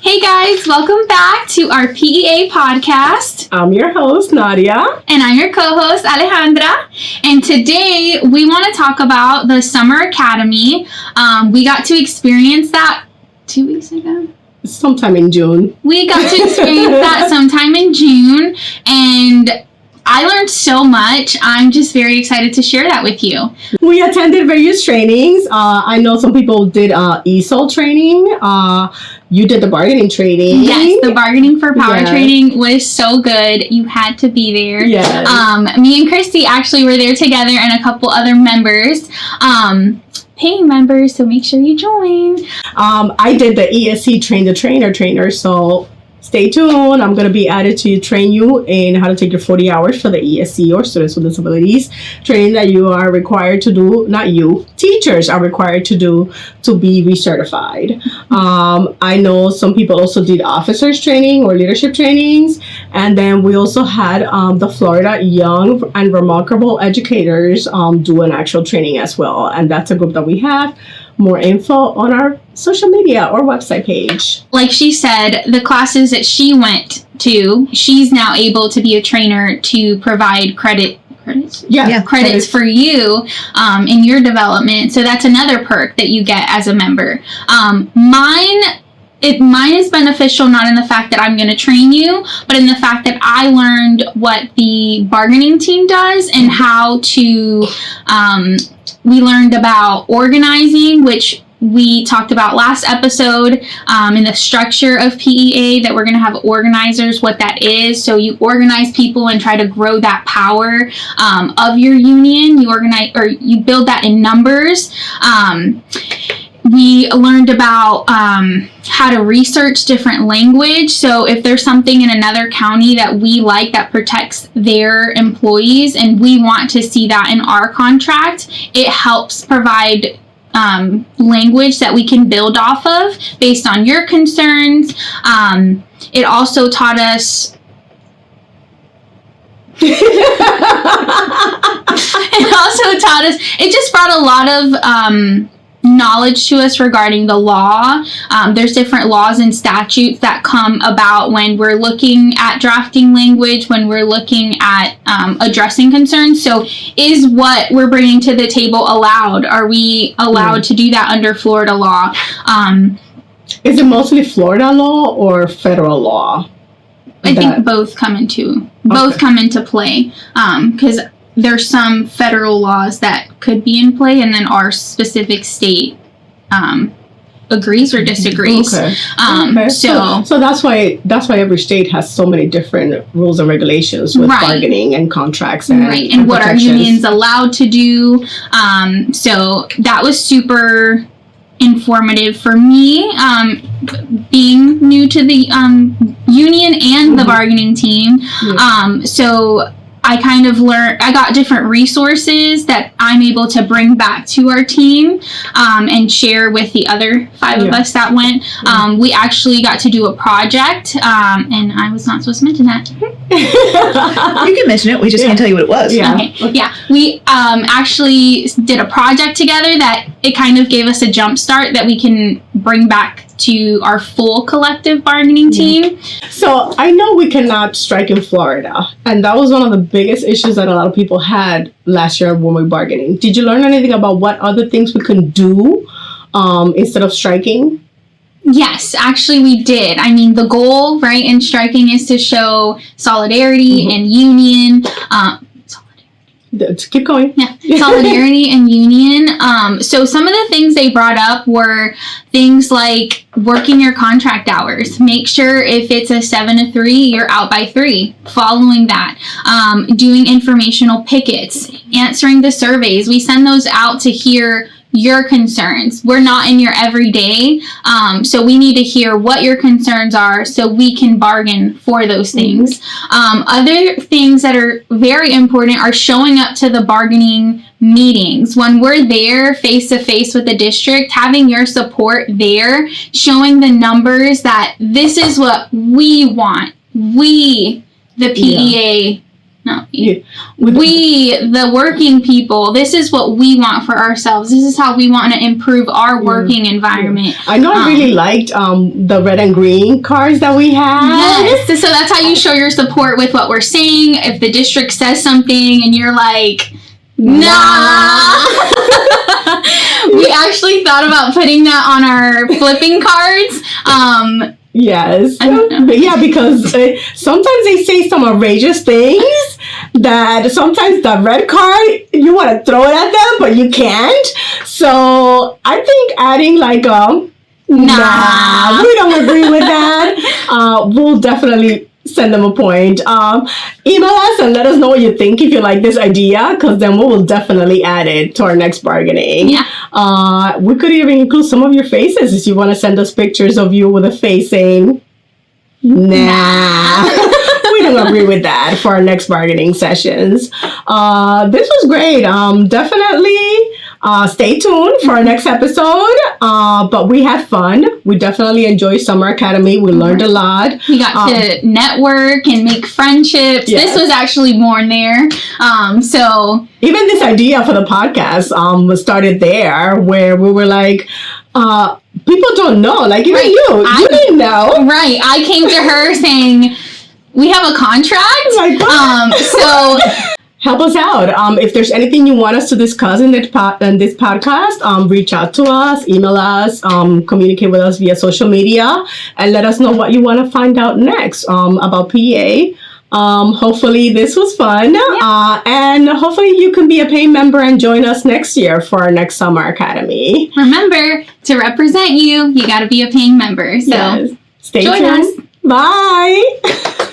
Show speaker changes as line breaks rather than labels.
Hey guys, welcome back to our FEA podcast.
I'm your host, Nadia.
And I'm your co-host, Alejandra. And today we want to talk about the Summer Academy. We got to experience that 2 weeks ago.
Sometime in June.
We got to experience that sometime in June. And I learned so much. I'm just very excited to share that with you.
We attended various trainings. I know some people did ESOL training. You did the bargaining training.
Yes, the bargaining for power
Yes.
training was so good. You had to be there.
Yes.
Me and Christy actually were there together and a couple other members. Paying members, so make sure you join.
I did the ESC train the trainer, so stay tuned. I'm going to be added to train you in how to take your 40 hours for the ESC or students with disabilities training that you are required to do. Not you, teachers are required to do to be recertified. I know some people also did officers training or leadership trainings. And then we also had the Florida Young and Remarkable Educators do an actual training as well. And that's a group that we have. More info on our social media or website page.
Like she said, the classes that she went to, she's now able to be a trainer to provide credits for you in your development. So that's another perk that you get as a member. Mine is beneficial not in the fact that I'm going to train you, but in the fact that I learned what the bargaining team does and how to we learned about organizing, which we talked about last episode, in the structure of PEA, that we're going to have organizers, what that is. So you organize people and try to grow that power of your union. You organize, or you build that in numbers. We learned about how to research different language. So if there's something in another county that we like that protects their employees and we want to see that in our contract, it helps provide language that we can build off of based on your concerns. It also taught us it just brought a lot of knowledge to us regarding the law. There's different laws and statutes that come about when we're looking at drafting language, when we're looking at addressing concerns. So is what we're bringing to the table allowed? Are we allowed to do that under Florida law?
Is it mostly Florida law or federal law?
I think both come into play, because there's some federal laws that could be in play, and then our specific state agrees or disagrees.
Okay. So that's why every state has so many different rules and regulations with bargaining and contracts and
what our union's allowed to do. So that was super informative for me, being new to the union and the bargaining team. So I kind of I got different resources that I'm able to bring back to our team and share with the other 5 of us that went. We actually got to do a project, and I was not supposed to mention that.
You can mention it, we just can't tell you what it was.
We actually did a project together that it kind of gave us a jump start that we can bring back to our full collective bargaining team.
So I know we cannot strike in Florida, and that was one of the biggest issues that a lot of people had last year when we were bargaining. Did you learn anything about what other things we can do instead of striking?
Yes, actually we did. I mean, the goal, right, in striking is to show solidarity and union.
Keep going.
Solidarity and union. So some of the things they brought up were things like working your contract hours. Make sure if it's a 7 to 3, you're out by 3. Following that, doing informational pickets, answering the surveys. We send those out to hear your concerns. We're not in your everyday, so we need to hear what your concerns are so we can bargain for those things. Other things that are very important are showing up to the bargaining meetings. When we're there face to face with the district, having your support there, showing the numbers that this is what we want. We, the PEA, No. We, the working people, this is what we want for ourselves. This is how we want to improve our working environment.
I know I really liked the red and green cards that we had.
Yes. So that's how you show your support with what we're saying. If the district says something and you're like, nah. We actually thought about putting that on our flipping cards.
Yes. But yeah, because sometimes they say some outrageous things that sometimes the red card, you want to throw it at them, but you can't. So I think adding like nah, we don't agree with that. We'll definitely send them a point. Email us and let us know what you think if you like this idea, because then we will definitely add it to our next bargaining.
Yeah.
We could even include some of your faces if you want to send us pictures of you with a face saying, nah. We don't agree with that for our next bargaining sessions. This was great. Definitely stay tuned for our next episode. But we had fun. We definitely enjoyed Summer Academy. We learned a lot.
We got to network and make friendships.
Yes.
This was actually born there. So
even this idea for the podcast was started there, where we were like, people don't know. Like even you didn't know.
Right. I came to her saying, we have a contract. So
help us out. If there's anything you want us to discuss in this podcast, reach out to us, email us, communicate with us via social media, and let us know what you want to find out next about PEA. Hopefully this was fun. And hopefully you can be a paying member and join us next year for our next Summer Academy.
Remember, to represent you, you got to be a paying member. So
yes. Stay
join
tuned.
us.
Bye.